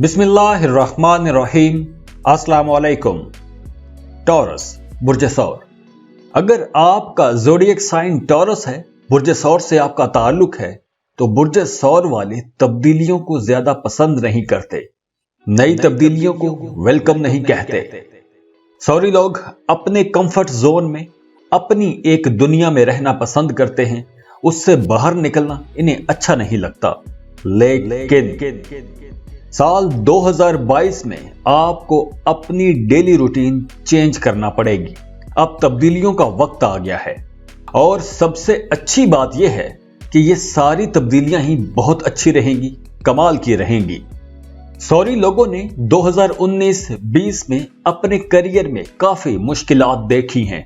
बिस्मिल्लाहिर्रहमानिर्रहीम। अस्सलाम वालेकुम। टॉरस, बुर्ज सौर। अगर आपका ज़ोडिएक साइन टॉरस है, बुर्ज सौर से आपका ताल्लुक है, तो बुर्ज सौर वाले तब्दीलियों को ज्यादा पसंद नहीं करते, नई तब्दीलियों को वेलकम नहीं कहते। सौरी लोग अपने कंफर्ट जोन में अपनी एक दुनिया में रहना पसंद करते हैं, उससे बाहर निकलना इन्हें अच्छा नहीं लगता। लेकिन साल 2022 में आपको अपनी डेली रूटीन चेंज करना पड़ेगी। अब तब्दीलियों का वक्त आ गया है और सबसे अच्छी बात यह है कि ये सारी तब्दीलियां ही बहुत अच्छी रहेंगी, कमाल की रहेंगी। सौरी लोगों ने 2019-20 में अपने करियर में काफी मुश्किलात देखी हैं।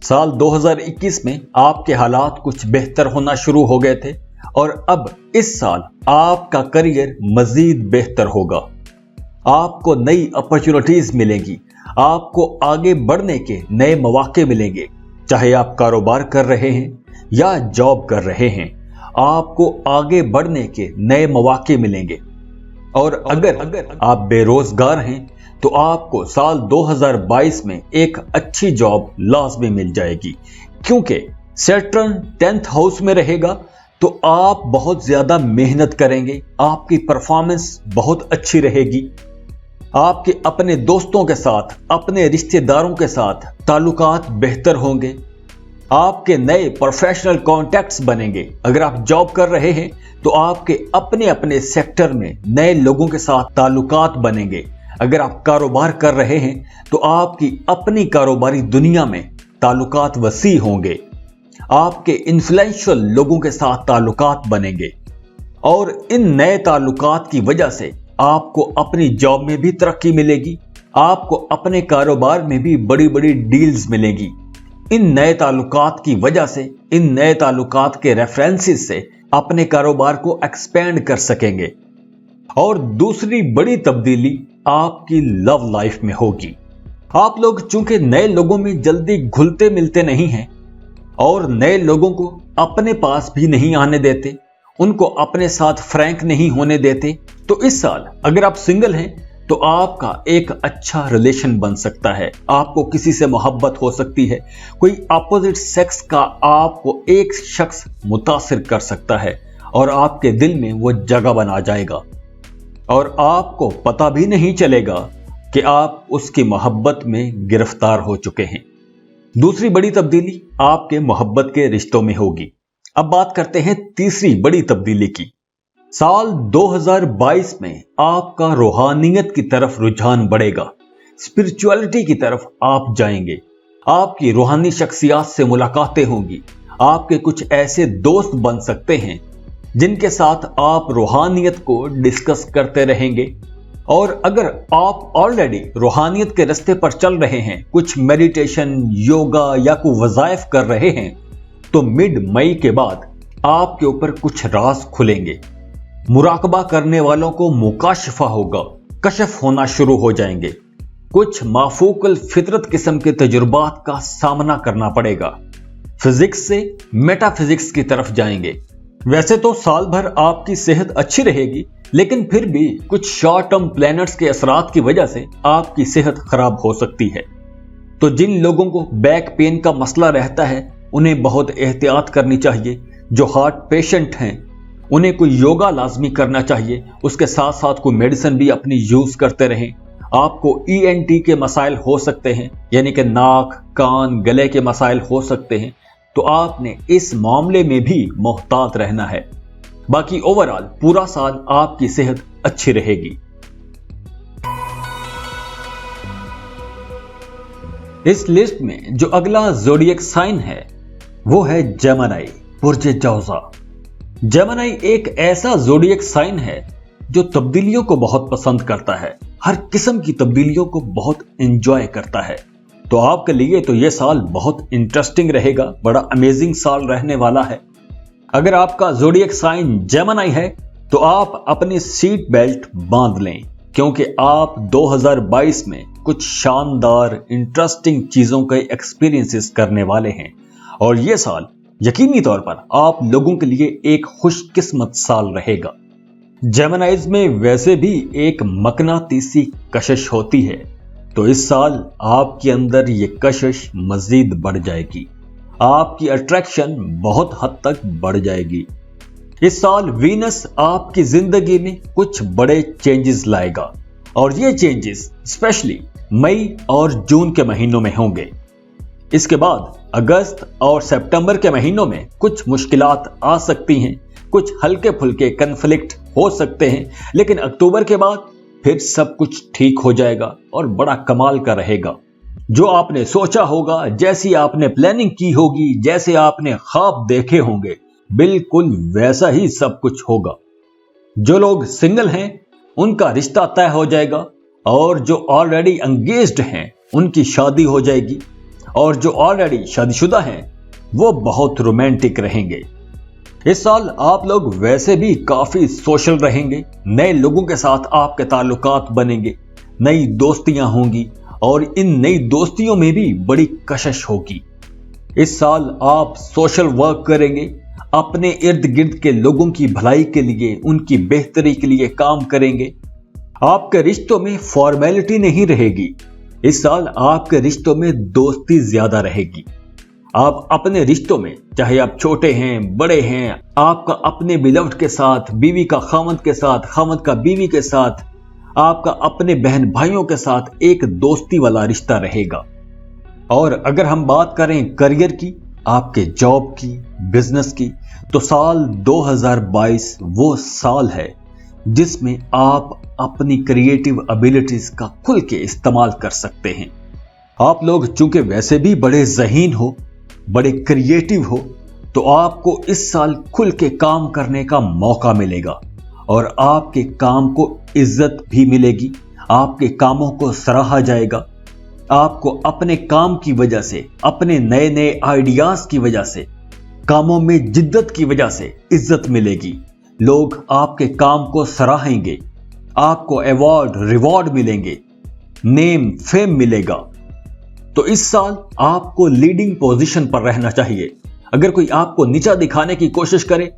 साल 2021 में आपके हालात कुछ बेहतर होना शुरू हो गए थे और अब इस साल आपका करियर मजीद बेहतर होगा। आपको नई अपॉर्चुनिटीज मिलेंगी, आपको आगे बढ़ने के नए मौके मिलेंगे। चाहे आप कारोबार कर रहे हैं या जॉब कर रहे हैं, आपको आगे बढ़ने के नए मौके मिलेंगे। और अगर आप बेरोजगार हैं तो आपको साल 2022 में एक अच्छी जॉब लाजमी मिल जाएगी, क्योंकि सैटर्न 10th हाउस में रहेगा तो आप बहुत ज्यादा मेहनत करेंगे, आपकी परफॉर्मेंस बहुत अच्छी रहेगी। आपके अपने दोस्तों के साथ, अपने रिश्तेदारों के साथ ताल्लुकात बेहतर होंगे, आपके नए प्रोफेशनल कॉन्टैक्ट्स बनेंगे। अगर आप जॉब कर रहे हैं तो आपके अपने अपने सेक्टर में नए लोगों के साथ ताल्लुकात बनेंगे। अगर आप कारोबार कर रहे हैं तो आपकी अपनी कारोबारी दुनिया में ताल्लुकात वसी होंगे, आपके इन्फ्लुएंशियल लोगों के साथ ताल्लुकात बनेंगे और इन नए ताल्लुकात की वजह से आपको अपनी जॉब में भी तरक्की मिलेगी, आपको अपने कारोबार में भी बड़ी बड़ी डील्स मिलेगी। इन नए ताल्लुकात की वजह से, इन नए ताल्लुकात के रेफरेंसेस से अपने कारोबार को एक्सपेंड कर सकेंगे। और दूसरी बड़ी तब्दीली आपकी लव लाइफ में होगी। आप लोग चूंकि नए लोगों में जल्दी घुलते मिलते नहीं हैं और नए लोगों को अपने पास भी नहीं आने देते, उनको अपने साथ फ्रैंक नहीं होने देते, तो इस साल अगर आप सिंगल हैं तो आपका एक अच्छा रिलेशन बन सकता है। आपको किसी से मोहब्बत हो सकती है, कोई अपोजिट सेक्स का आपको एक शख्स मुतासिर कर सकता है और आपके दिल में वो जगह बना जाएगा और आपको पता भी नहीं चलेगा कि आप उसकी मोहब्बत में गिरफ्तार हो चुके हैं। दूसरी बड़ी तब्दीली आपके मोहब्बत के रिश्तों में होगी। अब बात करते हैं तीसरी बड़ी तब्दीली की। साल 2022 में आपका रूहानियत की तरफ रुझान बढ़ेगा, स्पिरिचुअलिटी की तरफ आप जाएंगे, आपकी रूहानी शख्सियत से मुलाकातें होंगी, आपके कुछ ऐसे दोस्त बन सकते हैं जिनके साथ आप रूहानियत को डिस्कस करते रहेंगे। और अगर आप ऑलरेडी रूहानियत के रास्ते पर चल रहे हैं, कुछ मेडिटेशन, योगा या कोई वज़ाइफ कर रहे हैं, तो मिड मई के बाद आपके ऊपर कुछ राज खुलेंगे। मुराकबा करने वालों को मुकाशफा होगा, कशफ होना शुरू हो जाएंगे। कुछ माफूकल फितरत किस्म के तजुर्बात का सामना करना पड़ेगा। फिजिक्स से मेटाफिजिक्स की तरफ जाएंगे। वैसे तो साल भर आपकी सेहत अच्छी रहेगी, लेकिन फिर भी कुछ शॉर्ट टर्म प्लैनेट्स के असरात की वजह से आपकी सेहत खराब हो सकती है। तो जिन लोगों को बैक पेन का मसला रहता है, उन्हें बहुत एहतियात करनी चाहिए। जो हार्ट पेशेंट हैं, उन्हें कोई योगा लाजमी करना चाहिए, उसके साथ साथ कोई मेडिसिन भी अपनी यूज करते रहें। आपको ENT के मसाइल हो सकते हैं, यानी कि नाक, कान, गले के मसाइल हो सकते हैं, तो आपने इस मामले में भी मोहतात रहना है। बाकी ओवरऑल पूरा साल आपकी सेहत अच्छी रहेगी। इस लिस्ट में जो अगला ज़ोडिएक साइन है वो है जेमिनी, बुर्ज जौज़ा। जेमिनी एक ऐसा ज़ोडिएक साइन है जो तब्दीलियों को बहुत पसंद करता है, हर किस्म की तब्दीलियों को बहुत एंजॉय करता है। तो आपके लिए तो यह साल बहुत इंटरेस्टिंग रहेगा, बड़ा अमेजिंग साल रहने वाला है। अगर आपका ज़ोडिएक साइन जेमिनी है तो आप अपनी सीट बेल्ट बांध लें, क्योंकि आप 2022 में कुछ शानदार इंटरेस्टिंग चीजों के एक्सपीरियंसेस करने वाले हैं और यह साल यकीनी तौर पर आप लोगों के लिए एक खुशकिस्मत साल रहेगा। जेमिनाइज में वैसे भी एक मकनातीसी कशिश होती है, तो इस साल आपके अंदर ये कशिश मजीद बढ़ जाएगी। आपकी अट्रैक्शन बहुत हद तक बढ़ जाएगी। इस साल वीनस आपकी जिंदगी में कुछ बड़े चेंजेस लाएगा और ये चेंजेस स्पेशली मई और जून के महीनों में होंगे। इसके बाद अगस्त और सितंबर के महीनों में कुछ मुश्किलात आ सकती हैं, कुछ हल्के फुल्के कन्फ्लिक्ट हो सकते हैं, लेकिन अक्टूबर के बाद फिर सब कुछ ठीक हो जाएगा और बड़ा कमाल का रहेगा। जो आपने सोचा होगा, जैसी आपने प्लानिंग की होगी, जैसे आपने ख्वाब देखे होंगे, बिल्कुल वैसा ही सब कुछ होगा। जो लोग सिंगल हैं उनका रिश्ता तय हो जाएगा और जो ऑलरेडी एंगेज्ड हैं उनकी शादी हो जाएगी और जो ऑलरेडी शादीशुदा हैं वो बहुत रोमांटिक रहेंगे। इस साल आप लोग वैसे भी काफी सोशल रहेंगे, नए लोगों के साथ आपके ताल्लुकात बनेंगे, नई दोस्तियां होंगी और इन नई दोस्तियों में भी बड़ी कशिश होगी। इस साल आप सोशल वर्क करेंगे, अपने इर्द गिर्द के लोगों की भलाई के लिए, उनकी बेहतरी के लिए काम करेंगे। आपके रिश्तों में फॉर्मेलिटी नहीं रहेगी। इस साल आपके रिश्तों में दोस्ती ज्यादा रहेगी। आप अपने रिश्तों में, चाहे आप छोटे हैं बड़े हैं, आपका अपने बिलव्ड के साथ, बीवी का खामद के साथ, खामद का बीवी के साथ, आपका अपने बहन भाइयों के साथ एक दोस्ती वाला रिश्ता रहेगा। और अगर हम बात करें करियर की, आपके जॉब की, बिजनेस की, तो साल 2022 वो साल है जिसमें आप अपनी क्रिएटिव एबिलिटीज का खुल के इस्तेमाल कर सकते हैं। आप लोग चूंकि वैसे भी बड़े ज़हीन हो, बड़े क्रिएटिव हो, तो आपको इस साल खुल के काम करने का मौका मिलेगा और आपके काम को इज्जत भी मिलेगी, आपके कामों को सराहा जाएगा। आपको अपने काम की वजह से, अपने नए नए आइडियाज की वजह से, कामों में जिद्दत की वजह से इज्जत मिलेगी। लोग आपके काम को सराहेंगे, आपको अवार्ड रिवॉर्ड मिलेंगे, नेम फेम मिलेगा। तो इस साल आपको लीडिंग पोजीशन पर रहना चाहिए। अगर कोई आपको नीचा दिखाने की कोशिश करे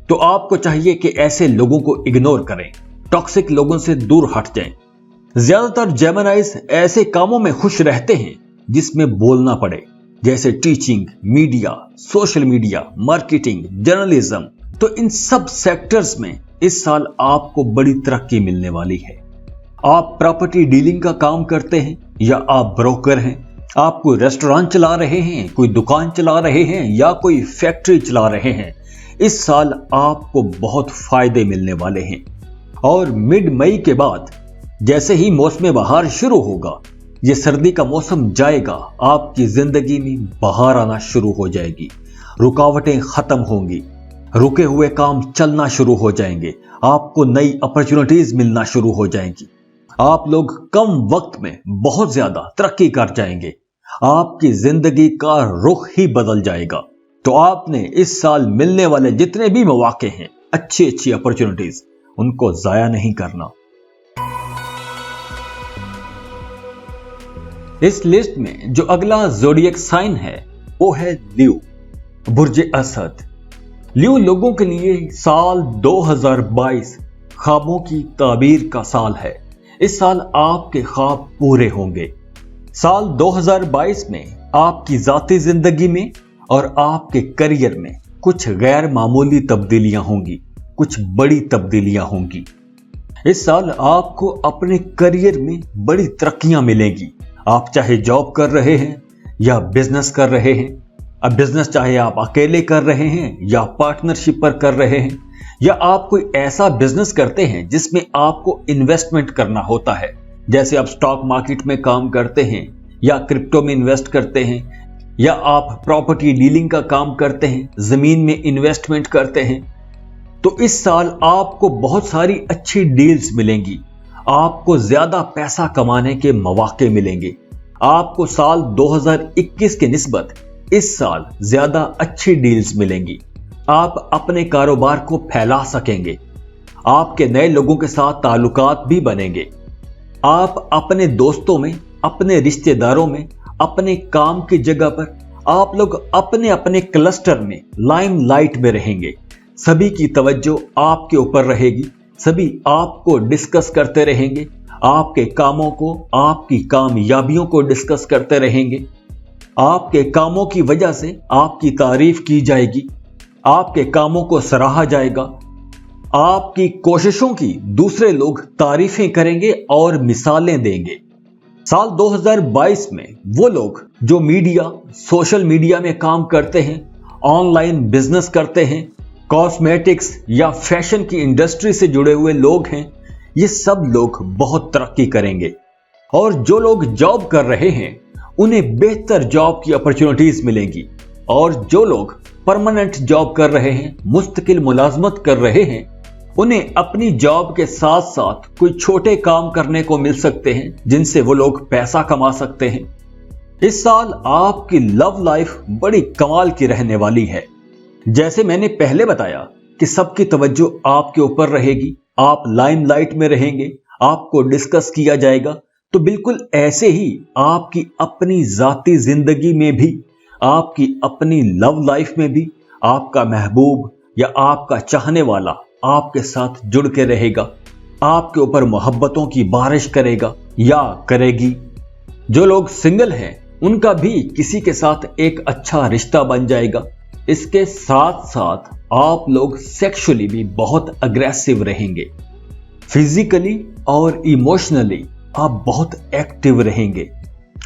तो आपको चाहिए कि ऐसे लोगों को इग्नोर करें, टॉक्सिक लोगों से दूर हट जाएं। ज्यादातर जेमिनाइज ऐसे कामों में खुश रहते हैं जिसमें बोलना पड़े, जैसे teaching, media, social media, marketing, journalism. तो इन सब सेक्टर्स में इस साल आपको बड़ी तरक्की मिलने वाली है। आप प्रॉपर्टी डीलिंग का काम करते हैं या आप ब्रोकर हैं, आप कोई रेस्टोरेंट चला रहे हैं, कोई दुकान चला रहे हैं या कोई फैक्ट्री चला रहे हैं, इस साल आपको बहुत फायदे मिलने वाले हैं। और मिड मई के बाद जैसे ही मौसम बहार शुरू होगा, ये सर्दी का मौसम जाएगा, आपकी जिंदगी में बहार आना शुरू हो जाएगी, रुकावटें खत्म होंगी, रुके हुए काम चलना शुरू हो जाएंगे, आपको नई अपॉर्चुनिटीज मिलना शुरू हो जाएंगी। आप लोग कम वक्त में बहुत ज्यादा तरक्की कर जाएंगे, आपकी जिंदगी का रुख ही बदल जाएगा। तो आपने इस साल मिलने वाले जितने भी मौके हैं, अच्छी अच्छी अपॉर्चुनिटीज, उनको जाया नहीं करना। इस लिस्ट में जो अगला ज़ोडिएक साइन है वो है लियो, बुर्ज असद। लियो लोगों के लिए साल 2022 ख्वाबों की ताबीर का साल है। इस साल आपके ख्वाब पूरे होंगे। साल 2022 में आपकी जाती जिंदगी में और आपके करियर में कुछ गैर मामूली तब्दीलियां होंगी, कुछ बड़ी तब्दीलियां होंगी। इस साल आपको अपने करियर में बड़ी तरक्कियां मिलेंगी। आप चाहे जॉब कर रहे हैं या बिजनेस कर रहे हैं, अब बिजनेस चाहे आप अकेले कर रहे हैं या पार्टनरशिप पर कर रहे हैं, या आप कोई ऐसा बिजनेस करते हैं जिसमें आपको इन्वेस्टमेंट करना होता है, जैसे आप स्टॉक मार्केट में काम करते हैं या क्रिप्टो में इन्वेस्ट करते हैं, या आप प्रॉपर्टी डीलिंग का काम करते हैं, जमीन में इन्वेस्टमेंट करते हैं, तो इस साल आपको बहुत सारी अच्छी डील्स मिलेंगी, आपको ज्यादा पैसा कमाने के मौके मिलेंगे। आपको साल 2021 के निस्बत इस साल ज्यादा अच्छी डील्स मिलेंगी। आप अपने कारोबार को फैला सकेंगे, आपके नए लोगों के साथ ताल्लुकात भी बनेंगे, आप अपने दोस्तों में, अपने रिश्तेदारों में, अपने काम की जगह पर आप लोग अपने अपने क्लस्टर में लाइमलाइट में रहेंगे। सभी की तवज्जो आपके ऊपर रहेगी सभी आपको डिस्कस करते रहेंगे, आपके कामों को, आपकी कामयाबियों को डिस्कस करते रहेंगे। आपके कामों की वजह से आपकी तारीफ की जाएगी, आपके कामों को सराहा जाएगा, आपकी कोशिशों की दूसरे लोग तारीफें करेंगे और मिसालें देंगे। साल 2022 में वो लोग जो सोशल मीडिया में काम करते हैं, ऑनलाइन बिजनेस करते हैं, कॉस्मेटिक्स या फैशन की इंडस्ट्री से जुड़े हुए लोग हैं, ये सब लोग बहुत तरक्की करेंगे। और जो लोग जॉब कर रहे हैं उन्हें बेहतर जॉब की अपॉर्चुनिटीज मिलेंगी, और जो लोग परमानेंट जॉब कर रहे हैं, मुस्तकिल मुलाजमत कर रहे हैं, उन्हें अपनी जॉब के साथ साथ कोई छोटे काम करने को मिल सकते हैं जिनसे वो लोग पैसा कमा सकते हैं। इस साल आपकी लव लाइफ बड़ी कमाल की रहने वाली है। जैसे मैंने पहले बताया कि सबकी तवज्जो आपके ऊपर रहेगी, आप लाइमलाइट में रहेंगे, आपको डिस्कस किया जाएगा, तो बिल्कुल ऐसे ही आपकी अपनी जाती जिंदगी में भी, आपकी अपनी लव लाइफ में भी आपका महबूब या आपका चाहने वाला आपके साथ जुड़ के रहेगा, आपके ऊपर मोहब्बतों की बारिश करेगा या करेगी। जो लोग सिंगल हैं उनका भी किसी के साथ एक अच्छा रिश्ता बन जाएगा। इसके साथ साथ आप लोग सेक्सुअली भी बहुत अग्रेसिव रहेंगे, फिजिकली और इमोशनली आप बहुत एक्टिव रहेंगे।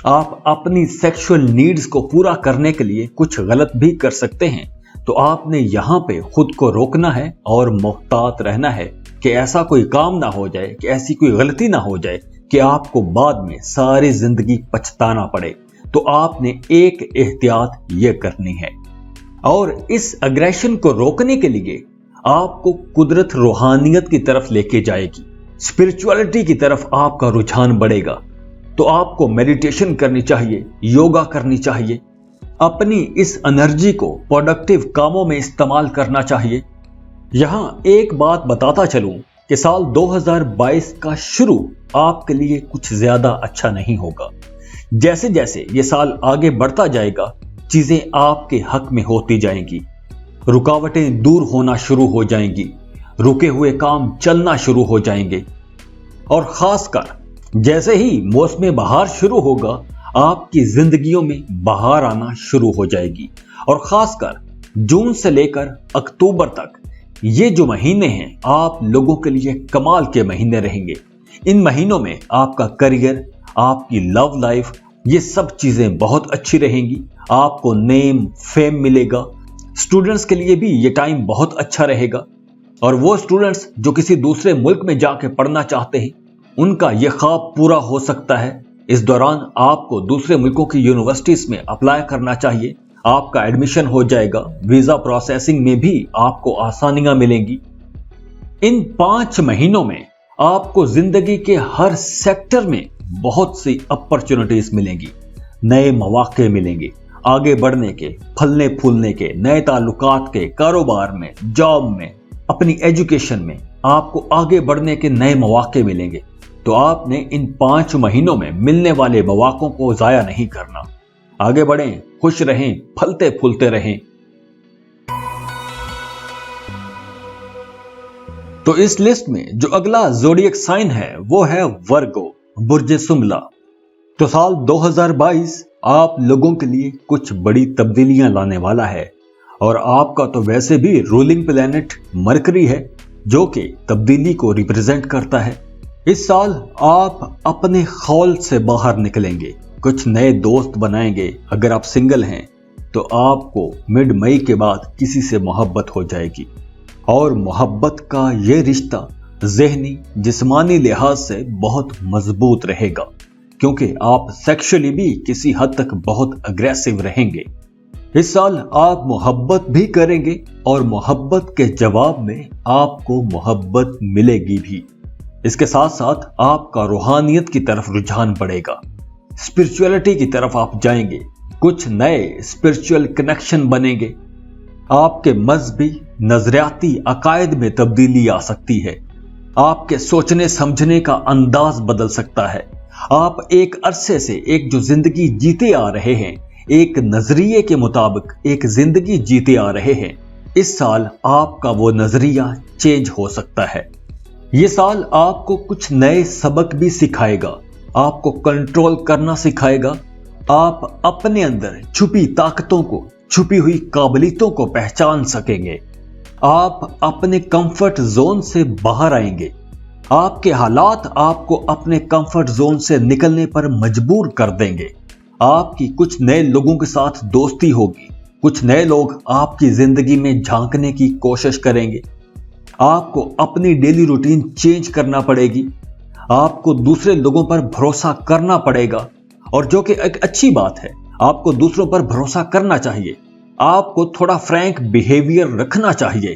आप अपनी सेक्सुअल नीड्स को पूरा करने के लिए कुछ गलत भी कर सकते हैं, तो आपने यहां पे खुद को रोकना है और मुहतात रहना है कि ऐसा कोई काम ना हो जाए, कि ऐसी कोई गलती ना हो जाए कि आपको बाद में सारी जिंदगी पछताना पड़े। तो आपने एक एहतियात ये करनी है, और इस अग्रेशन को रोकने के लिए आपको कुदरत रूहानियत की तरफ लेके जाएगी, स्पिरिचुअलिटी की तरफ आपका रुझान बढ़ेगा। तो आपको मेडिटेशन करनी चाहिए, योगा करनी चाहिए, अपनी इस एनर्जी को प्रोडक्टिव कामों में इस्तेमाल करना चाहिए। यहां एक बात बताता चलूं कि साल 2022 का शुरू आपके लिए कुछ ज्यादा अच्छा नहीं होगा। जैसे जैसे ये साल आगे बढ़ता जाएगा, चीजें आपके हक में होती जाएंगी, रुकावटें दूर होना शुरू हो जाएंगी, रुके हुए काम चलना शुरू हो जाएंगे। और खासकर जैसे ही मौसम बहार शुरू होगा, आपकी जिंदगियों में बहार आना शुरू हो जाएगी। और खासकर जून से लेकर अक्टूबर तक ये जो महीने हैं आप लोगों के लिए कमाल के महीने रहेंगे। इन महीनों में आपका करियर, आपकी लव लाइफ, ये सब चीजें बहुत अच्छी रहेंगी। आपको नेम, फेम मिलेगा। स्टूडेंट्स के लिए भी ये टाइम बहुत अच्छा रहेगा, और वो स्टूडेंट्स जो किसी दूसरे मुल्क में जाके पढ़ना चाहते हैं, उनका ये ख्वाब पूरा हो सकता है। इस दौरान आपको दूसरे मुल्कों की यूनिवर्सिटीज में अप्लाई करना चाहिए, आपका एडमिशन हो जाएगा, वीजा प्रोसेसिंग में भी आपको आसानियां मिलेंगी। इन 5 महीनों में आपको जिंदगी के हर सेक्टर में बहुत सी अपॉर्चुनिटीज मिलेंगी, नए मौके मिलेंगे आगे बढ़ने के, फलने फूलने के, नए ताल्लुकात के, कारोबार में, जॉब में, अपनी एजुकेशन में आपको आगे बढ़ने के नए मौके मिलेंगे। तो आपने इन 5 महीनों में मिलने वाले मौकों को जाया नहीं करना। आगे बढ़ें, खुश रहें, फलते फूलते रहें। तो इस लिस्ट में जो अगला ज़ोडिएक साइन है वो है वर्गो, बुर्ज सुमला। तो साल 2022 आप लोगों के लिए कुछ बड़ी तब्दीलियां लाने वाला है, और आपका तो वैसे भी रूलिंग प्लैनेट मरकरी है जो कि तब्दीली को रिप्रेजेंट करता है। इस साल आप अपने खौल से बाहर निकलेंगे, कुछ नए दोस्त बनाएंगे। अगर आप सिंगल हैं तो आपको मिड मई के बाद किसी से मोहब्बत हो जाएगी, और मोहब्बत का ये रिश्ता ज़हनी जिस्मानी लिहाज से बहुत मजबूत रहेगा, क्योंकि आप सेक्सुअली भी किसी हद तक बहुत अग्रेसिव रहेंगे। इस साल आप मोहब्बत भी करेंगे, और मोहब्बत के जवाब में आपको मोहब्बत मिलेगी भी। इसके साथ साथ आपका रूहानियत की तरफ रुझान बढ़ेगा, स्पिरिचुअलिटी की तरफ आप जाएंगे, कुछ नए स्पिरिचुअल कनेक्शन बनेंगे। आपके मजहबी नजरियाती अकायद में तब्दीली आ सकती है, आपके सोचने समझने का अंदाज बदल सकता है। आप एक अरसे से एक जो जिंदगी जीते आ रहे हैं, एक नजरिए के मुताबिक एक जिंदगी जीते आ रहे हैं, इस साल आपका वो नजरिया चेंज हो सकता है। یہ سال آپ کو کچھ نئے سبق بھی سکھائے گا، آپ کو کنٹرول کرنا سکھائے گا، آپ اپنے اندر چھپی طاقتوں کو، چھپی ہوئی قابلیتوں کو پہچان سکیں گے، آپ اپنے کمفرٹ زون سے باہر آئیں گے، آپ کے حالات آپ کو اپنے کمفرٹ زون سے نکلنے پر مجبور کر دیں گے، آپ کی کچھ نئے لوگوں کے ساتھ دوستی ہوگی، کچھ نئے لوگ آپ کی زندگی میں جھانکنے کی کوشش کریں گے، آپ کو اپنی ڈیلی روٹین چینج کرنا پڑے گی، آپ کو دوسرے لوگوں پر بھروسہ کرنا پڑے گا، اور جو کہ ایک اچھی بات ہے، آپ کو دوسروں پر بھروسہ کرنا چاہیے، آپ کو تھوڑا فرینک بیہیویئر رکھنا چاہیے،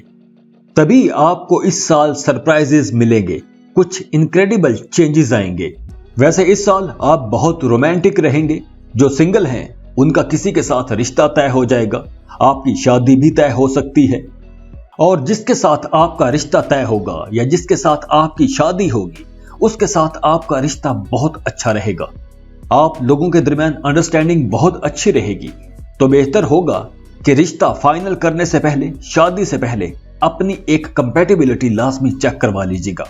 تبھی آپ کو اس سال سرپرائزز ملیں گے، کچھ انکریڈیبل چینجز آئیں گے۔ ویسے اس سال آپ بہت رومانٹک رہیں گے، جو سنگل ہیں ان کا کسی کے ساتھ رشتہ طے ہو جائے گا، آپ کی شادی بھی طے ہو سکتی ہے، اور جس کے ساتھ آپ کا رشتہ طے ہوگا یا جس کے ساتھ آپ کی شادی ہوگی اس کے ساتھ آپ کا رشتہ بہت اچھا رہے گا، آپ لوگوں کے درمیان انڈرسٹینڈنگ بہت اچھی رہے گی، تو بہتر ہوگا کہ رشتہ فائنل کرنے سے پہلے، شادی سے پہلے اپنی ایک کمپیٹیبلٹی لازمی چیک کروا لیجیے گا۔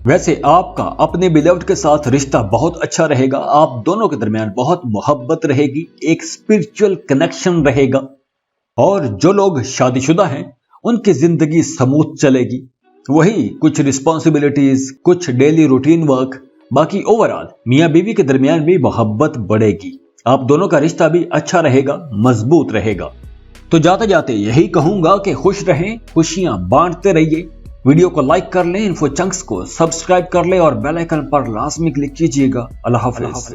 ویسے آپ کا اپنے بیلوڈ کے ساتھ رشتہ بہت اچھا رہے گا، آپ دونوں کے درمیان بہت محبت رہے گی، ایک اسپرچل کنیکشن رہے گا، اور جو لوگ شادی شدہ ہیں ان کی زندگی سموتھ چلے گی، وہی کچھ رسپانسبلٹیز، کچھ ڈیلی روٹین ورک، باقی اوورآل میاں بیوی کے درمیان بھی محبت بڑھے گی، آپ دونوں کا رشتہ بھی اچھا رہے گا، مضبوط رہے گا۔ تو جاتے جاتے یہی کہوں گا کہ خوش رہیں، خوشیاں بانٹتے رہیے، ویڈیو کو لائک کر لیں، انفو چنکس کو سبسکرائب کر لیں اور بیل آئیکن پر لازمی کلک کیجیے گا۔ اللہ حافظ۔